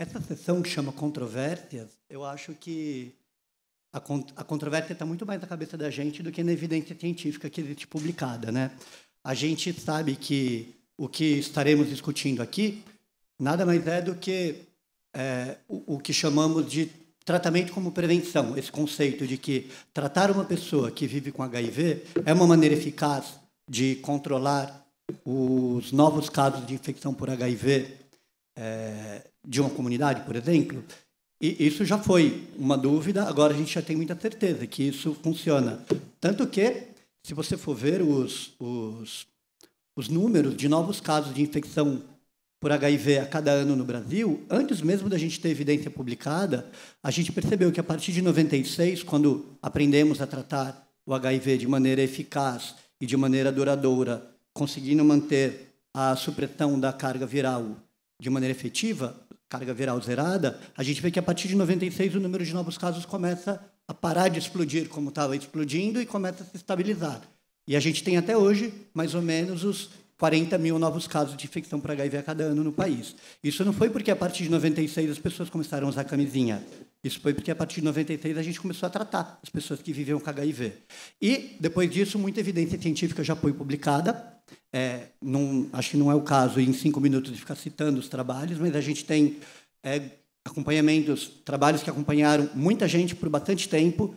Essa sessão que chama controvérsias, eu acho que a controvérsia está muito mais na cabeça da gente do que na evidência científica que existe publicada, né? A gente sabe que o que estaremos discutindo aqui nada mais é do que o que chamamos de tratamento como prevenção, esse conceito de que tratar uma pessoa que vive com HIV é uma maneira eficaz de controlar os novos casos de infecção por HIV de uma comunidade, por exemplo. E isso já foi uma dúvida, agora a gente já tem muita certeza que isso funciona. Tanto que, se você for ver os números de novos casos de infecção por HIV a cada ano no Brasil, antes mesmo da gente ter evidência publicada, a gente percebeu que a partir de 96, quando aprendemos a tratar o HIV de maneira eficaz e de maneira duradoura, conseguindo manter a supressão da carga viral de maneira efetiva, carga viral zerada, a gente vê que a partir de 96 o número de novos casos começa a parar de explodir como estava explodindo e começa a se estabilizar. E a gente tem até hoje mais ou menos os 40 mil novos casos de infecção por HIV a cada ano no país. Isso não foi porque a partir de 96 as pessoas começaram a usar camisinha. Isso foi porque a partir de 96 a gente começou a tratar as pessoas que viviam com HIV. E, depois disso, muita evidência científica já foi publicada. Acho que não é o caso, em 5 minutos, de ficar citando os trabalhos, mas a gente tem acompanhamentos, trabalhos que acompanharam muita gente por bastante tempo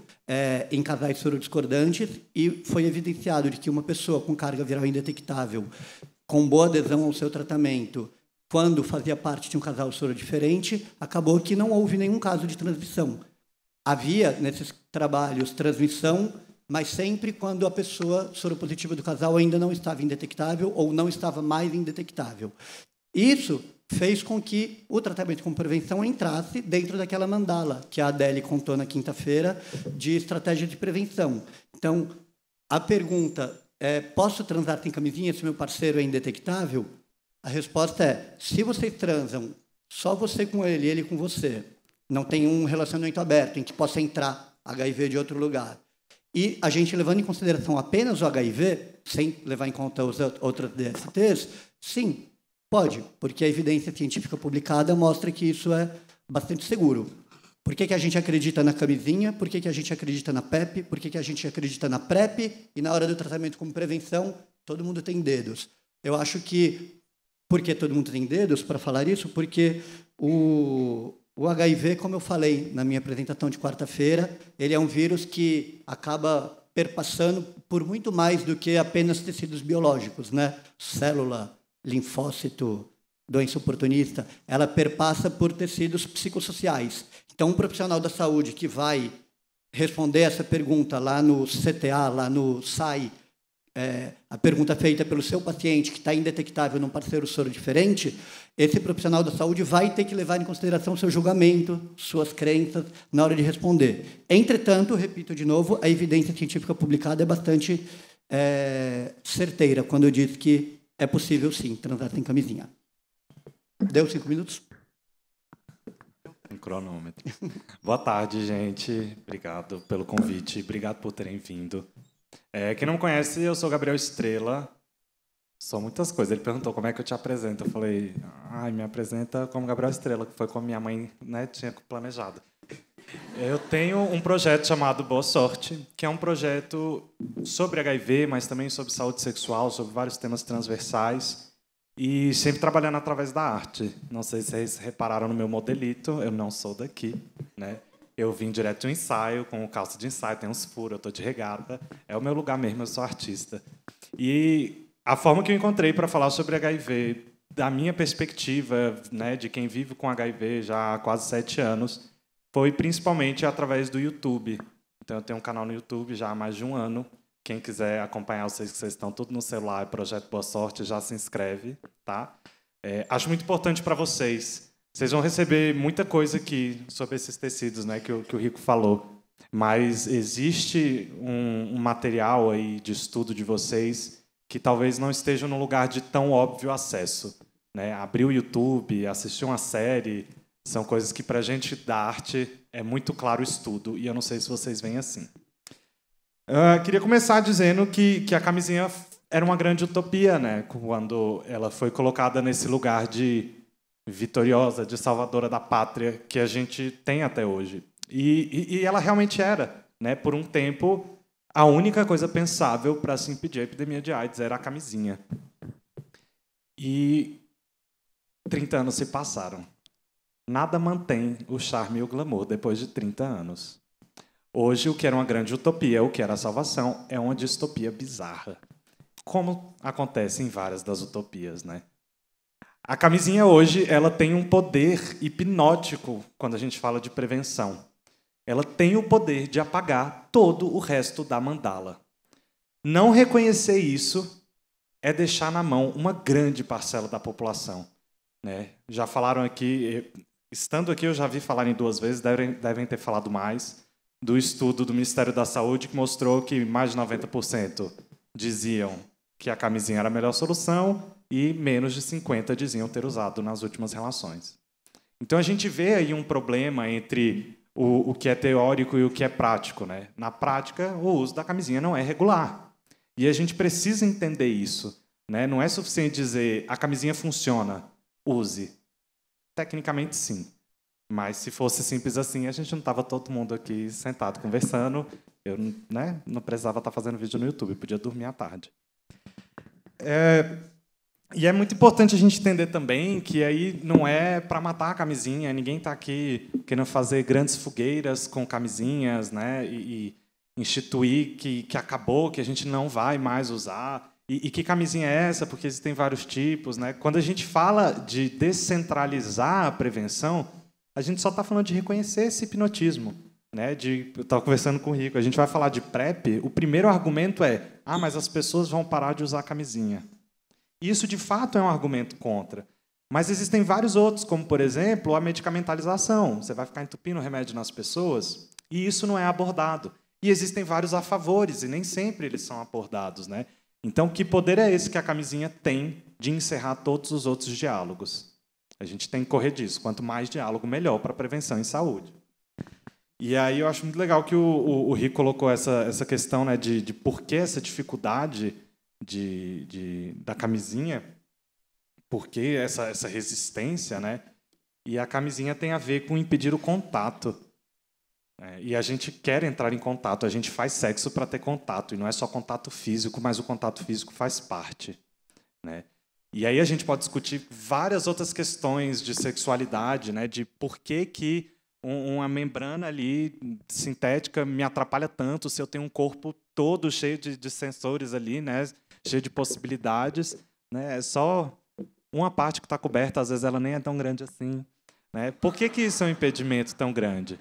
em casais sorodiscordantes, e foi evidenciado de que uma pessoa com carga viral indetectável, com boa adesão ao seu tratamento, quando fazia parte de um casal sorodiferente, acabou que não houve nenhum caso de transmissão. Havia, nesses trabalhos, transmissão, mas sempre quando a pessoa soropositiva do casal ainda não estava indetectável ou não estava mais indetectável. Isso fez com que o tratamento com prevenção entrasse dentro daquela mandala que a Adele contou na quinta-feira de estratégia de prevenção. Então, a pergunta é: posso transar sem camisinha se meu parceiro é indetectável? A resposta é: se vocês transam, só você com ele, ele com você, não tem um relacionamento aberto em que possa entrar HIV de outro lugar, e a gente levando em consideração apenas o HIV, sem levar em conta os outros DSTs, sim, pode, porque a evidência científica publicada mostra que isso é bastante seguro. Por que a gente acredita na camisinha? Por que a gente acredita na PEP? Por que a gente acredita na PrEP? E na hora do tratamento como prevenção, todo mundo tem dedos. Eu acho que... Por que todo mundo tem dedos para falar isso? Porque o HIV, como eu falei na minha apresentação de quarta-feira, ele é um vírus que acaba perpassando por muito mais do que apenas tecidos biológicos, né? Célula, linfócito, doença oportunista, ela perpassa por tecidos psicossociais. Então, um profissional da saúde que vai responder essa pergunta lá no CTA, lá no SAI, a pergunta feita pelo seu paciente que está indetectável num parceiro soro diferente, esse profissional da saúde vai ter que levar em consideração seu julgamento, suas crenças, na hora de responder. Entretanto, repito de novo, a evidência científica publicada é bastante certeira quando diz que é possível, sim, transar sem camisinha. Deu 5 minutos? Um cronômetro. Boa tarde, gente. Obrigado pelo convite. Obrigado por terem vindo. Quem não me conhece, eu sou Gabriel Estrela. Sou muitas coisas. Ele perguntou como é que eu te apresento. Eu falei, me apresenta como Gabriel Estrela, que foi como minha mãe, né, tinha planejado. Eu tenho um projeto chamado Boa Sorte, que é um projeto sobre HIV, mas também sobre saúde sexual, sobre vários temas transversais, e sempre trabalhando através da arte. Não sei se vocês repararam no meu modelito, eu não sou daqui, né? Eu vim direto de um ensaio, com calça de ensaio, tem uns furos, eu estou de regata. É o meu lugar mesmo, eu sou artista. E a forma que eu encontrei para falar sobre HIV, da minha perspectiva, né, de quem vive com HIV já há quase 7 anos, foi principalmente através do YouTube. Então, eu tenho um canal no YouTube já há mais de 1 ano. Quem quiser acompanhar, vocês que vocês estão tudo no celular, Projeto Boa Sorte, já se inscreve, tá? Acho muito importante para vocês. Vocês vão receber muita coisa aqui sobre esses tecidos, né, que o Rico falou. Mas existe um material aí de estudo de vocês que talvez não esteja num lugar de tão óbvio acesso, né? Abrir o YouTube, assistir uma série, são coisas que, para a gente da arte, é muito claro o estudo. E eu não sei se vocês veem assim. Queria começar dizendo que a camisinha era uma grande utopia, né? Quando ela foi colocada nesse lugar de vitoriosa, de salvadora da pátria que a gente tem até hoje. E ela realmente era, né? Por um tempo, a única coisa pensável para se impedir a epidemia de AIDS era a camisinha. E 30 anos se passaram. Nada mantém o charme e o glamour depois de 30 anos. Hoje, o que era uma grande utopia, o que era a salvação, é uma distopia bizarra. Como acontece em várias das utopias, né? A camisinha hoje ela tem um poder hipnótico quando a gente fala de prevenção. Ela tem o poder de apagar todo o resto da mandala. Não reconhecer isso é deixar na mão uma grande parcela da população, né? Já falaram aqui, estando aqui eu já vi falarem 2 vezes, devem ter falado mais, do estudo do Ministério da Saúde que mostrou que mais de 90% diziam que a camisinha era a melhor solução e menos de 50% diziam ter usado nas últimas relações. Então a gente vê aí um problema entre o que é teórico e o que é prático, né? Na prática, o uso da camisinha não é regular. E a gente precisa entender isso, né? Não é suficiente dizer a camisinha funciona, use. Tecnicamente, sim. Mas se fosse simples assim, a gente não estava todo mundo aqui sentado conversando. Eu, né, não precisava estar fazendo vídeo no YouTube, podia dormir à tarde. E é muito importante a gente entender também que aí não é para matar a camisinha, ninguém está aqui querendo fazer grandes fogueiras com camisinhas, né, e instituir que acabou, que a gente não vai mais usar. E que camisinha é essa? Porque existem vários tipos, né? Quando a gente fala de descentralizar a prevenção, a gente só está falando de reconhecer esse hipnotismo, né? Eu estava conversando com o Rico, a gente vai falar de PrEP, o primeiro argumento é mas as pessoas vão parar de usar camisinha. E isso, de fato, é um argumento contra. Mas existem vários outros, como, por exemplo, a medicamentalização. Você vai ficar entupindo remédio nas pessoas e isso não é abordado. E existem vários a favores, e nem sempre eles são abordados, né? Então, que poder é esse que a camisinha tem de encerrar todos os outros diálogos? A gente tem que correr disso. Quanto mais diálogo, melhor para a prevenção em saúde. E aí eu acho muito legal que o Rico colocou essa questão, né, de por que essa dificuldade da camisinha, por que essa resistência, né? E a camisinha tem a ver com impedir o contato. E a gente quer entrar em contato, a gente faz sexo para ter contato, e não é só contato físico, mas o contato físico faz parte, né? E aí a gente pode discutir várias outras questões de sexualidade, né? De por que uma membrana ali sintética me atrapalha tanto se eu tenho um corpo todo cheio de sensores ali, né? Cheio de possibilidades, né? É só uma parte que está coberta, às vezes ela nem é tão grande assim, né? Por que isso é um impedimento tão grande?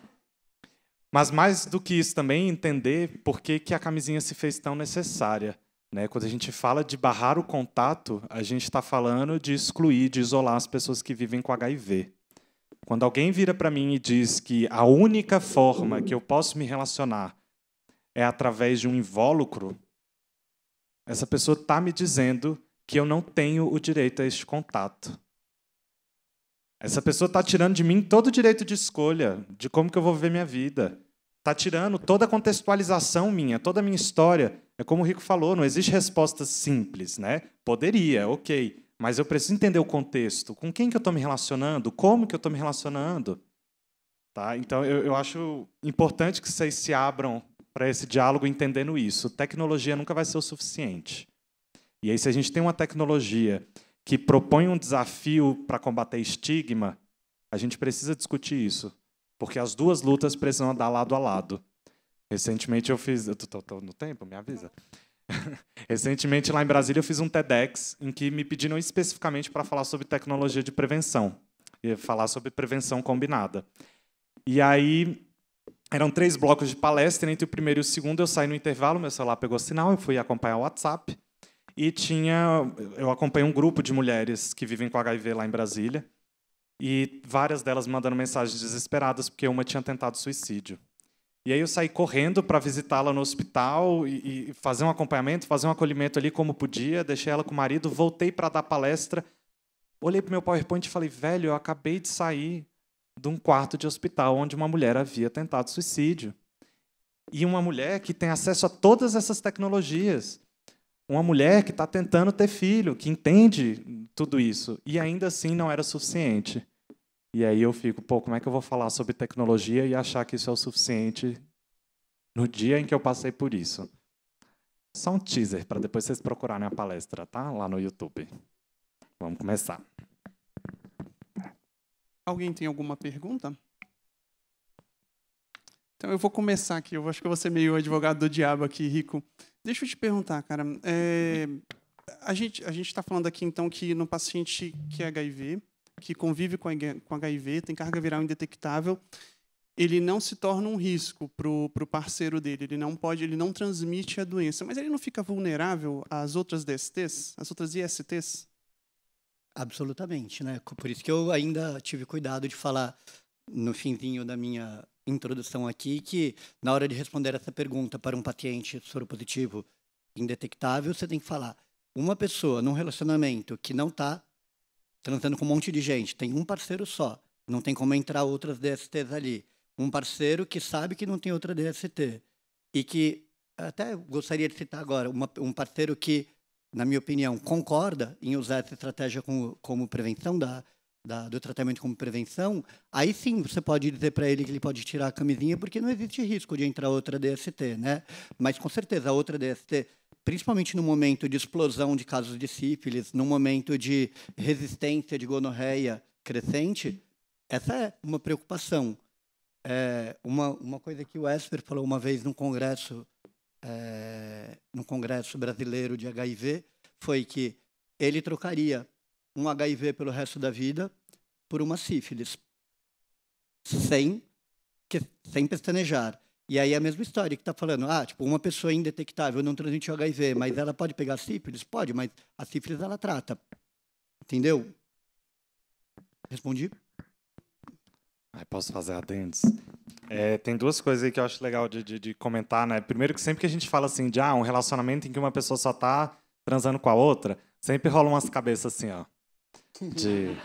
Mas, mais do que isso também, entender por que a camisinha se fez tão necessária, né? Quando a gente fala de barrar o contato, a gente está falando de excluir, de isolar as pessoas que vivem com HIV. Quando alguém vira para mim e diz que a única forma que eu posso me relacionar é através de um invólucro, essa pessoa está me dizendo que eu não tenho o direito a este contato. Essa pessoa está tirando de mim todo o direito de escolha, de como que eu vou viver minha vida. Está tirando toda a contextualização minha, toda a minha história. É como o Rico falou, não existe resposta simples, né? Poderia, ok, mas eu preciso entender o contexto. Com quem que eu estou me relacionando? Como que eu estou me relacionando? Tá? Então, eu acho importante que vocês se abram para esse diálogo entendendo isso. Tecnologia nunca vai ser o suficiente. E aí, se a gente tem uma tecnologia que propõe um desafio para combater estigma, a gente precisa discutir isso, porque as duas lutas precisam andar lado a lado. Recentemente eu fiz... Estou no tempo? Me avisa. Recentemente, lá em Brasília, eu fiz um TEDx em que me pediram especificamente para falar sobre tecnologia de prevenção, e falar sobre prevenção combinada. E aí, eram 3 blocos de palestra, entre o primeiro e o segundo eu saí no intervalo, meu celular pegou sinal, eu fui acompanhar o WhatsApp, e eu acompanhei um grupo de mulheres que vivem com HIV lá em Brasília, e várias delas mandando mensagens desesperadas porque uma tinha tentado suicídio. E aí eu saí correndo para visitá-la no hospital e fazer um acompanhamento, fazer um acolhimento ali como podia, deixei ela com o marido, voltei para dar palestra, olhei para o meu PowerPoint e falei, velho, eu acabei de sair de um quarto de hospital onde uma mulher havia tentado suicídio. E uma mulher que tem acesso a todas essas tecnologias. uma mulher que está tentando ter filho, que entende tudo isso, e ainda assim não era suficiente. E aí eu fico, pô, como é que eu vou falar sobre tecnologia e achar que isso é o suficiente no dia em que eu passei por isso? Só um teaser, para depois vocês procurarem a palestra, tá? Lá no YouTube. Vamos começar. Alguém tem alguma pergunta? Então eu vou começar aqui. Eu acho que eu vou ser meio advogado do diabo aqui, Rico. Deixa eu te perguntar, cara. A gente está falando aqui, então, que no paciente que é HIV, que convive com HIV, tem carga viral indetectável, ele não se torna um risco para o parceiro dele. Ele não transmite a doença, mas ele não fica vulnerável às outras DSTs, às outras ISTs? Absolutamente, né? Por isso que eu ainda tive cuidado de falar no finzinho da minha introdução aqui que, na hora de responder essa pergunta para um paciente soropositivo indetectável, você tem que falar uma pessoa num relacionamento que não está transando com um monte de gente, tem um parceiro só, não tem como entrar outras DSTs ali. Um parceiro que sabe que não tem outra DST e que, até gostaria de citar agora, um parceiro que, na minha opinião, concorda em usar essa estratégia como prevenção do tratamento como prevenção, aí sim você pode dizer para ele que ele pode tirar a camisinha porque não existe risco de entrar outra DST, né? Mas, com certeza, a outra DST, principalmente no momento de explosão de casos de sífilis, no momento de resistência de gonorreia crescente, essa é uma preocupação. Uma coisa que o Esper falou uma vez num congresso brasileiro de HIV, foi que ele trocaria um HIV pelo resto da vida por uma sífilis, sem pestanejar. E aí é a mesma história que está falando, tipo, uma pessoa indetectável não transmitiu HIV, mas ela pode pegar sífilis? Pode, mas a sífilis ela trata. Entendeu? Respondi? Posso fazer adendos? Tem duas coisas aí que eu acho legal de comentar, né? Primeiro que sempre que a gente fala assim de um relacionamento em que uma pessoa só está transando com a outra, sempre rola umas cabeças assim, ó, de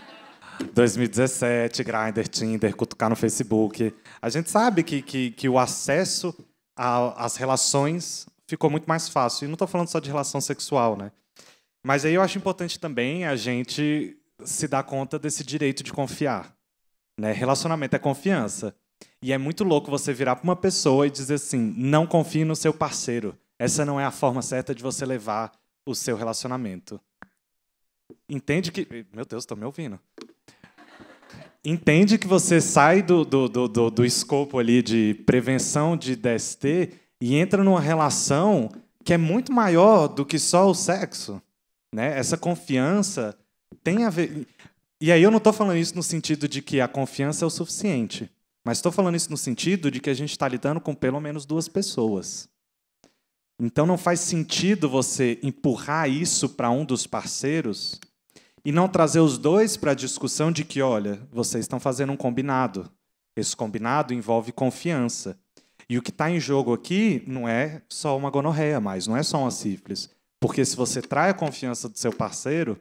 2017, Grindr, Tinder, cutucar no Facebook. A gente sabe que o acesso às relações ficou muito mais fácil. E não estou falando só de relação sexual, né? Mas aí eu acho importante também a gente se dar conta desse direito de confiar. Né? Relacionamento é confiança. E é muito louco você virar para uma pessoa e dizer assim, não confie no seu parceiro. Essa não é a forma certa de você levar o seu relacionamento. Entende que... Meu Deus, estão me ouvindo. Entende que você sai do escopo ali de prevenção de DST e entra numa relação que é muito maior do que só o sexo. Né? Essa confiança tem a ver... E aí eu não estou falando isso no sentido de que a confiança é o suficiente, mas estou falando isso no sentido de que a gente está lidando com pelo menos duas pessoas. Então não faz sentido você empurrar isso para um dos parceiros e não trazer os dois para a discussão de que, olha, vocês estão fazendo um combinado. Esse combinado envolve confiança. E o que está em jogo aqui não é só uma gonorreia mais, não é só uma sífilis. Porque se você trai a confiança do seu parceiro,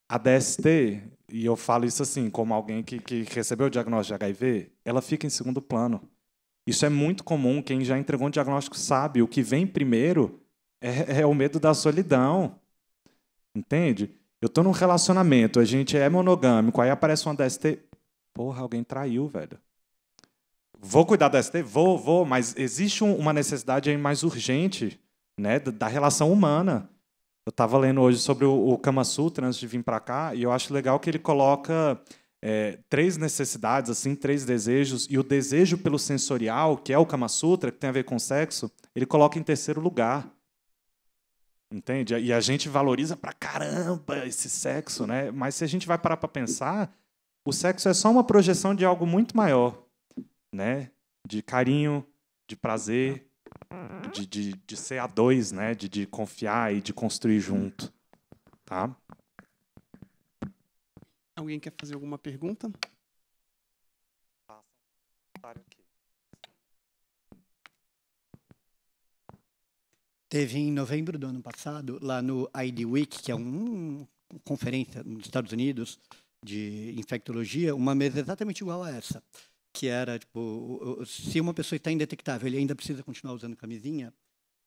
a DST, e eu falo isso assim, como alguém que recebeu o diagnóstico de HIV, ela fica em segundo plano. Isso é muito comum, quem já entregou um diagnóstico sabe, o que vem primeiro é o medo da solidão. Entende? Eu estou num relacionamento, a gente é monogâmico, aí aparece uma DST, porra, alguém traiu, velho. Vou cuidar da DST? Vou, mas existe uma necessidade aí mais urgente, né, da relação humana. Eu estava lendo hoje sobre o Kama Sutra antes de vir para cá, e eu acho legal que ele coloca 3 necessidades, assim, 3 desejos, e o desejo pelo sensorial, que é o Kama Sutra, que tem a ver com sexo, ele coloca em terceiro lugar. Entende? E a gente valoriza pra caramba esse sexo, né? Mas se a gente vai parar para pensar, o sexo é só uma projeção de algo muito maior, né? De carinho, de prazer, de ser a dois, né? De confiar e de construir junto, tá? Alguém quer fazer alguma pergunta? Teve em novembro do ano passado, lá no ID Week, que é uma conferência nos Estados Unidos de infectologia, uma mesa exatamente igual a essa, que era, tipo, se uma pessoa está indetectável, ele ainda precisa continuar usando camisinha,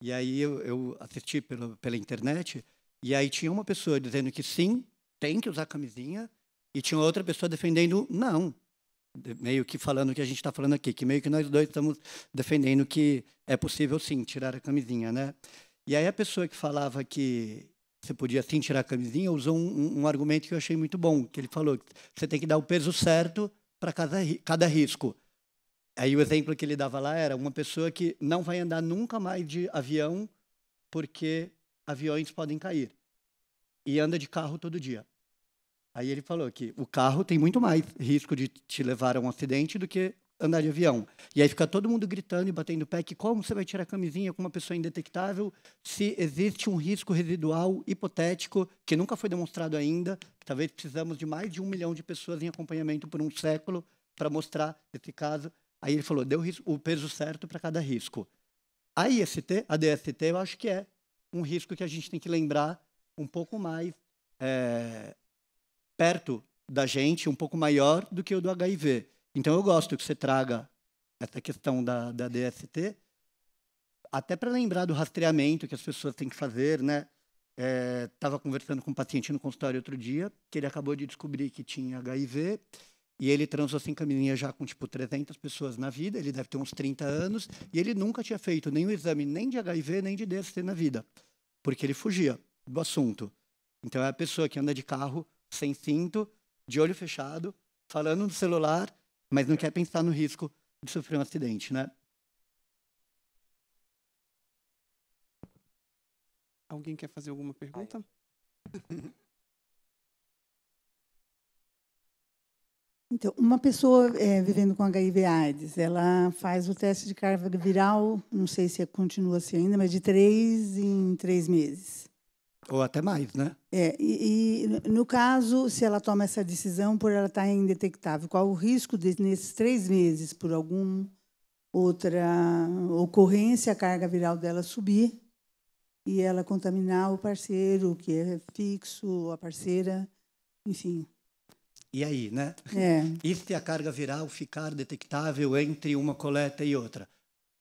E aí eu assisti pela internet, e aí tinha uma pessoa dizendo que sim, tem que usar camisinha, e tinha outra pessoa defendendo não. Meio que falando o que a gente está falando aqui, que meio que nós dois estamos defendendo que é possível sim tirar a camisinha, né? E aí a pessoa que falava que você podia sim tirar a camisinha usou um argumento que eu achei muito bom, que ele falou que você tem que dar o peso certo para cada risco. Aí o exemplo que ele dava lá era uma pessoa que não vai andar nunca mais de avião porque aviões podem cair e anda de carro todo dia. Aí ele falou que o carro tem muito mais risco de te levar a um acidente do que andar de avião. E aí fica todo mundo gritando e batendo pé que como você vai tirar a camisinha com uma pessoa indetectável se existe um risco residual hipotético que nunca foi demonstrado ainda, que talvez precisamos de mais de 1 milhão de pessoas em acompanhamento por um século para mostrar esse caso. Aí ele falou, deu o peso certo para cada risco. A IST, a DST, eu acho que é um risco que a gente tem que lembrar um pouco mais perto da gente, um pouco maior do que o do HIV. Então, eu gosto que você traga essa questão da DST, até para lembrar do rastreamento que as pessoas têm que fazer, né? Estava conversando com um paciente no consultório outro dia, que ele acabou de descobrir que tinha HIV, e ele transou sem camisinha já com, 300 pessoas na vida, ele deve ter uns 30 anos, e ele nunca tinha feito nenhum exame nem de HIV, nem de DST na vida, porque ele fugia do assunto. Então, é a pessoa que anda de carro sem cinto, de olho fechado, falando no celular, mas não quer pensar no risco de sofrer um acidente, né? Alguém quer fazer alguma pergunta? Então, uma pessoa vivendo com HIV/AIDS, ela faz o teste de carga viral, não sei se continua assim ainda, mas de 3 em 3 meses. Ou até mais, né? E no caso, se ela toma essa decisão por ela estar indetectável, qual o risco de, nesses 3 meses, por alguma outra ocorrência, a carga viral dela subir e ela contaminar o parceiro, que é fixo, a parceira, enfim. E aí, né? E se a carga viral ficar detectável entre uma coleta e outra?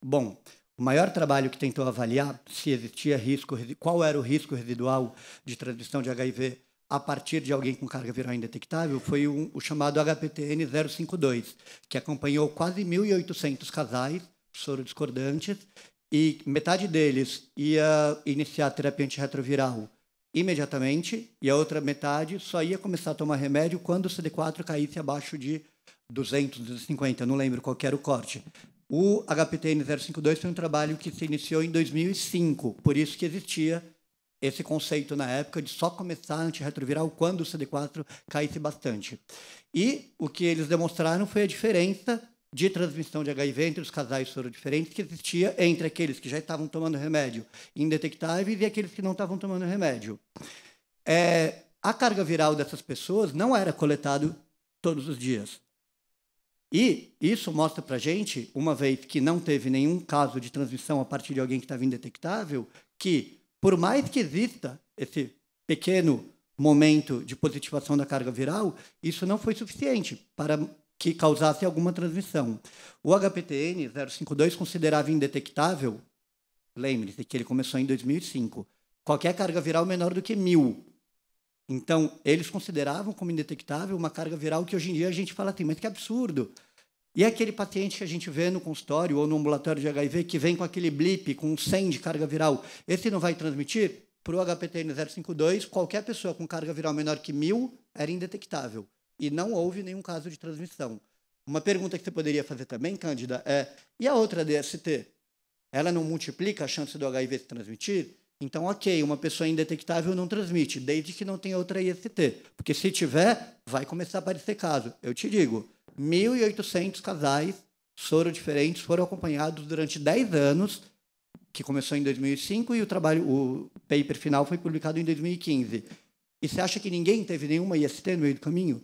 Bom, o maior trabalho que tentou avaliar se existia risco, qual era o risco residual de transmissão de HIV a partir de alguém com carga viral indetectável foi o chamado HPTN 052, que acompanhou quase 1.800 casais soro-discordantes e metade deles ia iniciar a terapia antirretroviral imediatamente e a outra metade só ia começar a tomar remédio quando o CD4 caísse abaixo de 200, 250, não lembro qual era o corte. O HPTN 052 foi um trabalho que se iniciou em 2005, por isso que existia esse conceito na época de só começar antirretroviral quando o CD4 caísse bastante. E o que eles demonstraram foi a diferença de transmissão de HIV entre os casais sorodiferentes que existia entre aqueles que já estavam tomando remédio indetectáveis e aqueles que não estavam tomando remédio. A carga viral dessas pessoas não era coletado todos os dias. E isso mostra para a gente, uma vez que não teve nenhum caso de transmissão a partir de alguém que estava indetectável, que, por mais que exista esse pequeno momento de positivação da carga viral, isso não foi suficiente para que causasse alguma transmissão. O HPTN 052 considerava indetectável, lembre-se que ele começou em 2005, qualquer carga viral menor do que 1.000. Então, eles consideravam como indetectável uma carga viral que hoje em dia a gente fala assim, mas que absurdo. E aquele paciente que a gente vê no consultório ou no ambulatório de HIV que vem com aquele blip, com 100 de carga viral, esse não vai transmitir? Para o HPTN 052, qualquer pessoa com carga viral menor que 1.000 era indetectável. E não houve nenhum caso de transmissão. Uma pergunta que você poderia fazer também, Cândida, e a outra DST? Ela não multiplica a chance do HIV se transmitir? Então, ok, uma pessoa indetectável não transmite, desde que não tenha outra IST. Porque se tiver, vai começar a aparecer caso. Eu te digo, 1.800 casais sorodiferentes foram acompanhados durante 10 anos, que começou em 2005, e o paper final foi publicado em 2015. E você acha que ninguém teve nenhuma IST no meio do caminho?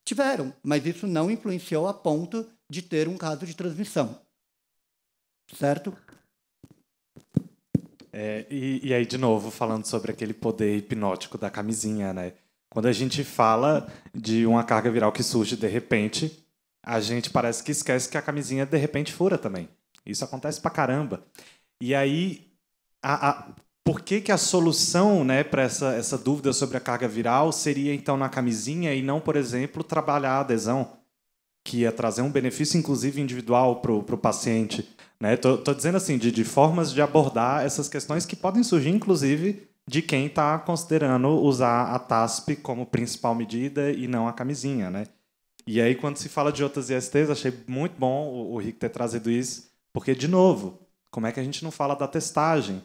Tiveram, mas isso não influenciou a ponto de ter um caso de transmissão. Certo? E aí, de novo, falando sobre aquele poder hipnótico da camisinha, né? Quando a gente fala de uma carga viral que surge de repente, a gente parece que esquece que a camisinha de repente fura também. Isso acontece pra caramba. E aí, por que a solução, né, para essa dúvida sobre a carga viral seria, então, na camisinha e não, por exemplo, trabalhar a adesão, que ia trazer um benefício, inclusive, individual para o paciente? Estou dizendo assim, de formas de abordar essas questões que podem surgir, inclusive, de quem está considerando usar a TASP como principal medida e não a camisinha, né? E aí, quando se fala de outras ISTs, achei muito bom o Rico ter trazido isso, porque, de novo, como é que a gente não fala da testagem?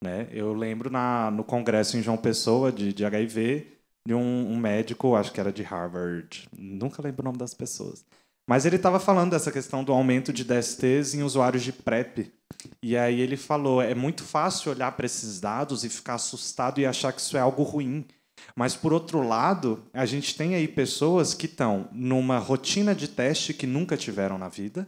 Né? Eu lembro no congresso em João Pessoa, de HIV, de um médico, acho que era de Harvard, nunca lembro o nome das pessoas, mas ele estava falando dessa questão do aumento de DSTs em usuários de PrEP. E aí ele falou, é muito fácil olhar para esses dados e ficar assustado e achar que isso é algo ruim. Mas, por outro lado, a gente tem aí pessoas que estão numa rotina de teste que nunca tiveram na vida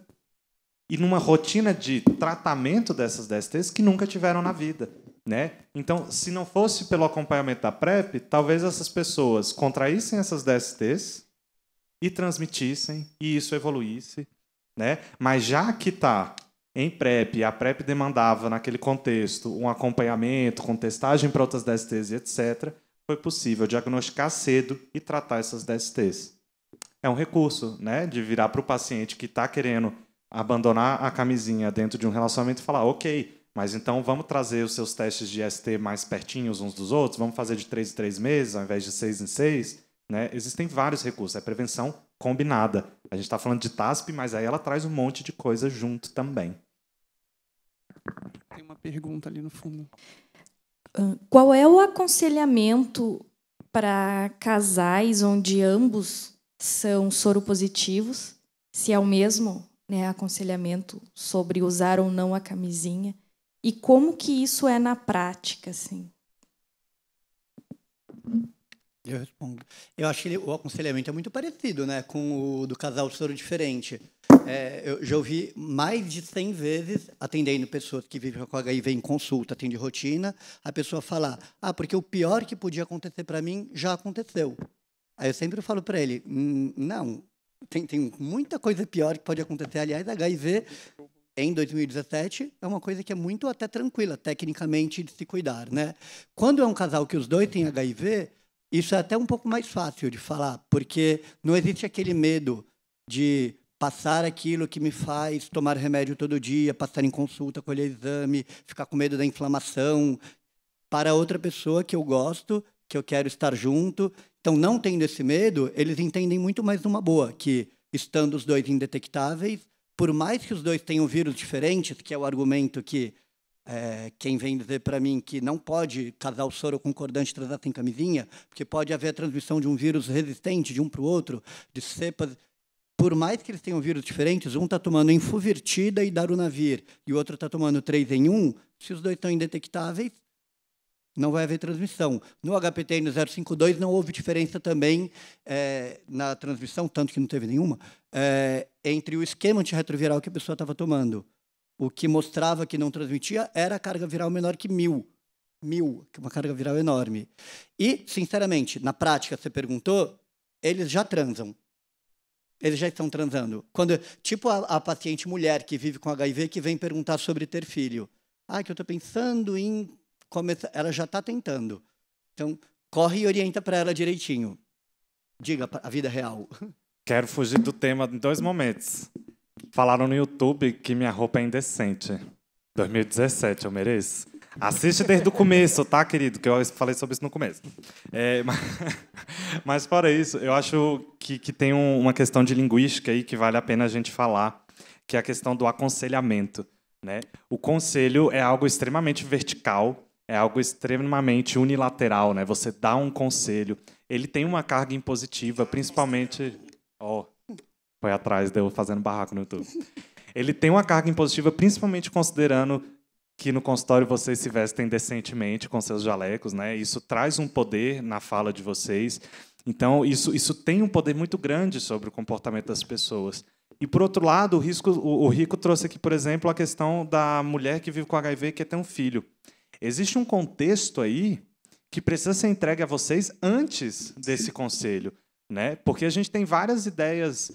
e numa rotina de tratamento dessas DSTs que nunca tiveram na vida. Né? Então, se não fosse pelo acompanhamento da PrEP, talvez essas pessoas contraíssem essas DSTs e transmitissem, e isso evoluísse. Né? Mas já que está em PrEP, a PrEP demandava, naquele contexto, um acompanhamento com testagem para outras DSTs e etc., foi possível diagnosticar cedo e tratar essas DSTs. É um recurso, né, de virar para o paciente que está querendo abandonar a camisinha dentro de um relacionamento e falar, ok, mas então vamos trazer os seus testes de IST mais pertinhos uns dos outros, vamos fazer de 3 em 3 meses ao invés de 6 em 6. Né? Existem vários recursos, é prevenção combinada. A gente está falando de TASP, mas aí ela traz um monte de coisa junto também. Tem uma pergunta ali no fundo. Qual é o aconselhamento para casais onde ambos são soropositivos? Se é o mesmo, né, aconselhamento sobre usar ou não a camisinha? E como que isso é na prática, assim? Eu respondo. Eu acho que o aconselhamento é muito parecido, né, com o do casal soro diferente. Eu já ouvi mais de 100 vezes, atendendo pessoas que vivem com HIV em consulta, atende rotina, a pessoa falar, porque o pior que podia acontecer para mim já aconteceu. Aí eu sempre falo para ele, não, tem muita coisa pior que pode acontecer. Aliás, HIV, em 2017, é uma coisa que é muito até tranquila, tecnicamente, de se cuidar. Né? Quando é um casal que os dois têm HIV, isso é até um pouco mais fácil de falar, porque não existe aquele medo de passar aquilo que me faz tomar remédio todo dia, passar em consulta, colher exame, ficar com medo da inflamação, para outra pessoa que eu gosto, que eu quero estar junto. Então, não tendo esse medo, eles entendem muito mais numa boa, que, estando os dois indetectáveis, por mais que os dois tenham vírus diferentes, que é o argumento que quem vem dizer para mim que não pode casal soro concordante transar sem camisinha, porque pode haver a transmissão de um vírus resistente de um para o outro, de cepas. Por mais que eles tenham vírus diferentes, um está tomando Enfuvirtida e Darunavir, e o outro está tomando 3 em 1, se os dois estão indetectáveis, não vai haver transmissão. No HPT no 052 não houve diferença também na transmissão, tanto que não teve nenhuma, entre o esquema antirretroviral que a pessoa estava tomando. O que mostrava que não transmitia era a carga viral menor que 1000, que é uma carga viral enorme. E, sinceramente, na prática, você perguntou, eles já transam. Eles já estão transando. Tipo a paciente mulher que vive com HIV que vem perguntar sobre ter filho. Que eu estou pensando em começar. Ela já está tentando. Então, corre e orienta para ela direitinho. Diga a vida real. Quero fugir do tema em 2 momentos. Falaram no YouTube que minha roupa é indecente. 2017, eu mereço? Assiste desde o começo, tá, querido? Que eu falei sobre isso no começo. Mas fora isso, eu acho que tem uma questão de linguística aí que vale a pena a gente falar, que é a questão do aconselhamento. Né? O conselho é algo extremamente vertical, é algo extremamente unilateral. Né? Você dá um conselho, ele tem uma carga impositiva, principalmente... foi atrás de eu fazendo barraco no YouTube. Ele tem uma carga impositiva, principalmente considerando que no consultório vocês se vestem decentemente com seus jalecos, né? Isso traz um poder na fala de vocês. Então, isso tem um poder muito grande sobre o comportamento das pessoas. E, por outro lado, o Rico trouxe aqui, por exemplo, a questão da mulher que vive com HIV e quer ter um filho. Existe um contexto aí que precisa ser entregue a vocês antes desse conselho, né? Porque a gente tem várias ideias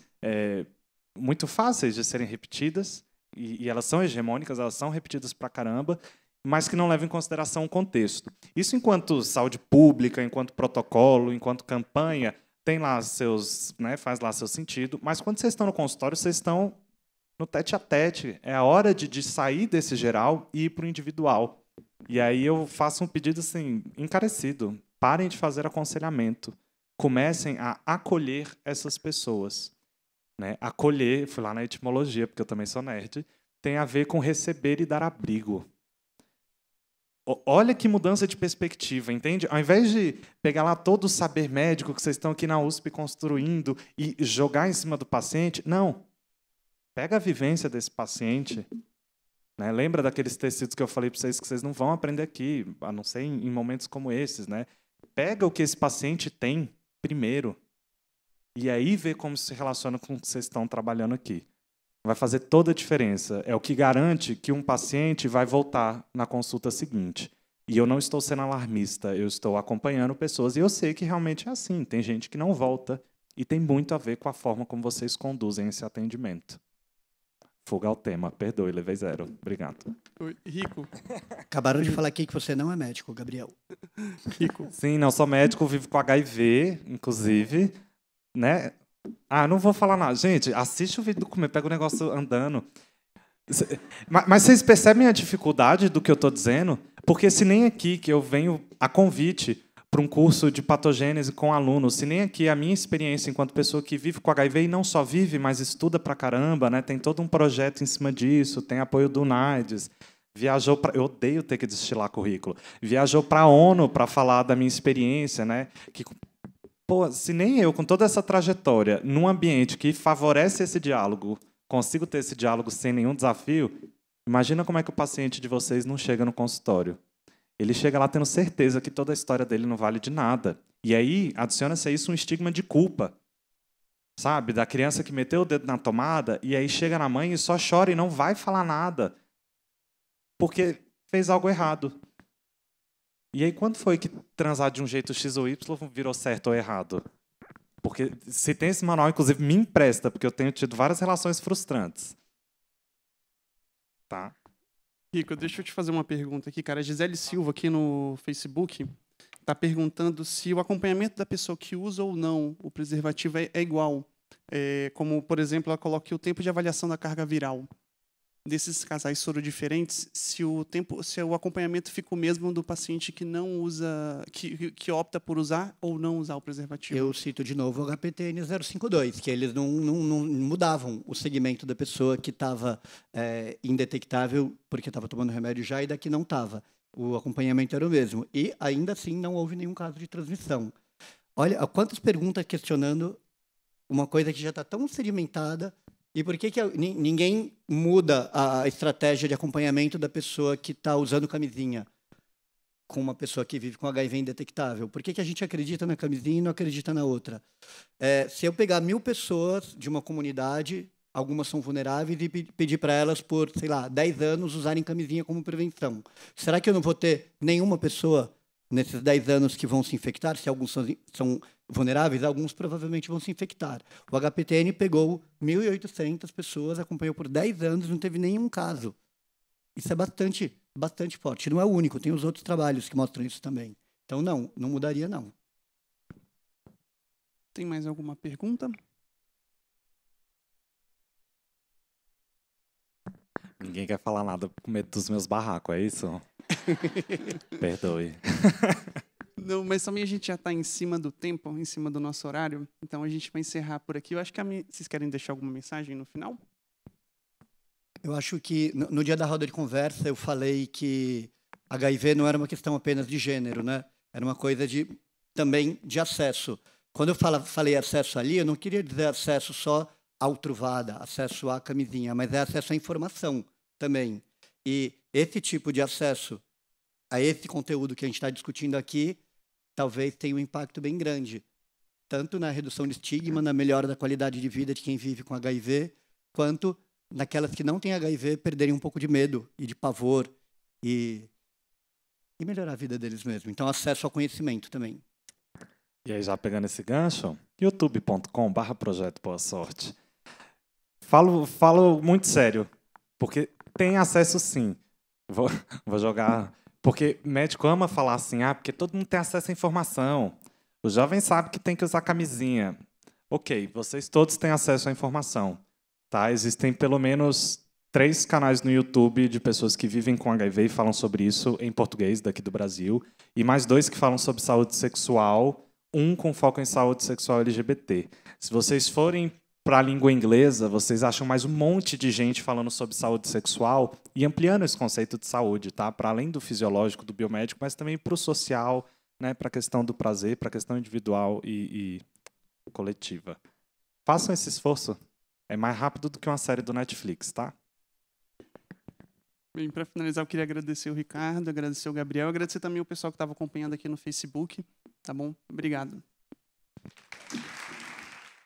muito fáceis de serem repetidas, e elas são hegemônicas, elas são repetidas pra caramba, mas que não leva em consideração o contexto. Isso enquanto saúde pública, enquanto protocolo, enquanto campanha, tem lá seus, né, faz lá seu sentido, mas quando vocês estão no consultório, vocês estão no tete-a-tete. É a hora de sair desse geral e ir para o individual. E aí eu faço um pedido assim, encarecido. Parem de fazer aconselhamento. Comecem a acolher essas pessoas. Né? Acolher, fui lá na etimologia, porque eu também sou nerd, tem a ver com receber e dar abrigo. Olha que mudança de perspectiva, entende? Ao invés de pegar lá todo o saber médico que vocês estão aqui na USP construindo e jogar em cima do paciente, não. Pega a vivência desse paciente. Né? Lembra daqueles tecidos que eu falei para vocês que vocês não vão aprender aqui, a não ser em momentos como esses. Né? Pega o que esse paciente tem primeiro e aí vê como se relaciona com o que vocês estão trabalhando aqui. Vai fazer toda a diferença. É o que garante que um paciente vai voltar na consulta seguinte. E eu não estou sendo alarmista, eu estou acompanhando pessoas e eu sei que realmente é assim. Tem gente que não volta e tem muito a ver com a forma como vocês conduzem esse atendimento. Fuga ao tema. Perdoe, levei 0. Obrigado. Oi, Rico. Acabaram de falar aqui que você não é médico, Gabriel. Rico. Sim, não sou médico, vivo com HIV, inclusive. Né? Ah, não vou falar nada. Gente, assiste o vídeo do comer, pega o negócio andando. Mas vocês percebem a dificuldade do que eu estou dizendo? Porque se nem aqui, que eu venho a convite para um curso de patogênese com alunos, se nem aqui a minha experiência enquanto pessoa que vive com HIV e não só vive, mas estuda pra caramba, né? Tem todo um projeto em cima disso, tem apoio do NAIDS, viajou para... Eu odeio ter que destilar currículo. Viajou para a ONU para falar da minha experiência, né? Que... Pô, se nem eu, com toda essa trajetória, num ambiente que favorece esse diálogo, consigo ter esse diálogo sem nenhum desafio, imagina como é que o paciente de vocês não chega no consultório. Ele chega lá tendo certeza que toda a história dele não vale de nada. E aí, adiciona-se a isso um estigma de culpa. Sabe? Da criança que meteu o dedo na tomada e aí chega na mãe e só chora e não vai falar nada. Porque fez algo errado. E aí, quando foi que transar de um jeito X ou Y virou certo ou errado? Porque se tem esse manual, inclusive, me empresta, porque eu tenho tido várias relações frustrantes. Tá? Rico, deixa eu te fazer uma pergunta aqui, cara. A Gisele Silva, aqui no Facebook, está perguntando se o acompanhamento da pessoa que usa ou não o preservativo é igual. Como, por exemplo, ela coloca aqui o tempo de avaliação da carga viral. Desses casais soro diferentes, se o acompanhamento fica o mesmo do paciente que não usa, que opta por usar ou não usar o preservativo. Eu cito de novo o HPTN 052, que eles não mudavam o segmento da pessoa que estava indetectável porque estava tomando remédio já e da que não estava. O acompanhamento era o mesmo. E, ainda assim, não houve nenhum caso de transmissão. Olha, quantas perguntas questionando uma coisa que já está tão sedimentada. E por que ninguém muda a estratégia de acompanhamento da pessoa que está usando camisinha com uma pessoa que vive com HIV indetectável? Por que a gente acredita na camisinha e não acredita na outra? Se eu pegar 1000 pessoas de uma comunidade, algumas são vulneráveis, e pedir para elas por, sei lá, 10 anos usarem camisinha como prevenção, será que eu não vou ter nenhuma pessoa nesses 10 anos que vão se infectar? Se alguns são vulneráveis, alguns provavelmente vão se infectar. O HPTN pegou 1.800 pessoas, acompanhou por 10 anos, não teve nenhum caso. Isso é bastante forte. Não é o único, tem os outros trabalhos que mostram isso também. Então, não mudaria, não. Tem mais alguma pergunta? Ninguém quer falar nada com medo dos meus barracos, é isso? Perdoe. Não, mas também a gente já está em cima do tempo, em cima do nosso horário, então a gente vai encerrar por aqui. Eu acho que vocês querem deixar alguma mensagem no final? Eu acho que no dia da roda de conversa eu falei que HIV não era uma questão apenas de gênero, né? Era uma coisa também de acesso. Quando eu falei acesso ali, eu não queria dizer acesso só ao Truvada, acesso à camisinha, mas é acesso à informação também. E esse tipo de acesso a esse conteúdo que a gente está discutindo aqui, talvez tenha um impacto bem grande, tanto na redução de estigma, na melhora da qualidade de vida de quem vive com HIV, quanto naquelas que não têm HIV perderem um pouco de medo e de pavor e melhorar a vida deles mesmo. Então, acesso ao conhecimento também. E aí, já pegando esse gancho, youtube.com/projeto Boa Sorte. Falo muito sério, porque tem acesso sim. Vou jogar... Porque médico ama falar assim, porque todo mundo tem acesso à informação. O jovem sabe que tem que usar camisinha. Ok, vocês todos têm acesso à informação. Tá? Existem pelo menos 3 canais no YouTube de pessoas que vivem com HIV e falam sobre isso em português, daqui do Brasil, e mais 2 que falam sobre saúde sexual, um com foco em saúde sexual LGBT. Se vocês forem para a língua inglesa, vocês acham mais um monte de gente falando sobre saúde sexual e ampliando esse conceito de saúde, tá? Para além do fisiológico, do biomédico, mas também para o social, né? Para a questão do prazer, para a questão individual e coletiva. Façam esse esforço. É mais rápido do que uma série do Netflix, tá? Bem, para finalizar, eu queria agradecer o Ricardo, agradecer o Gabriel, agradecer também o pessoal que estava acompanhando aqui no Facebook. Tá bom? Obrigado.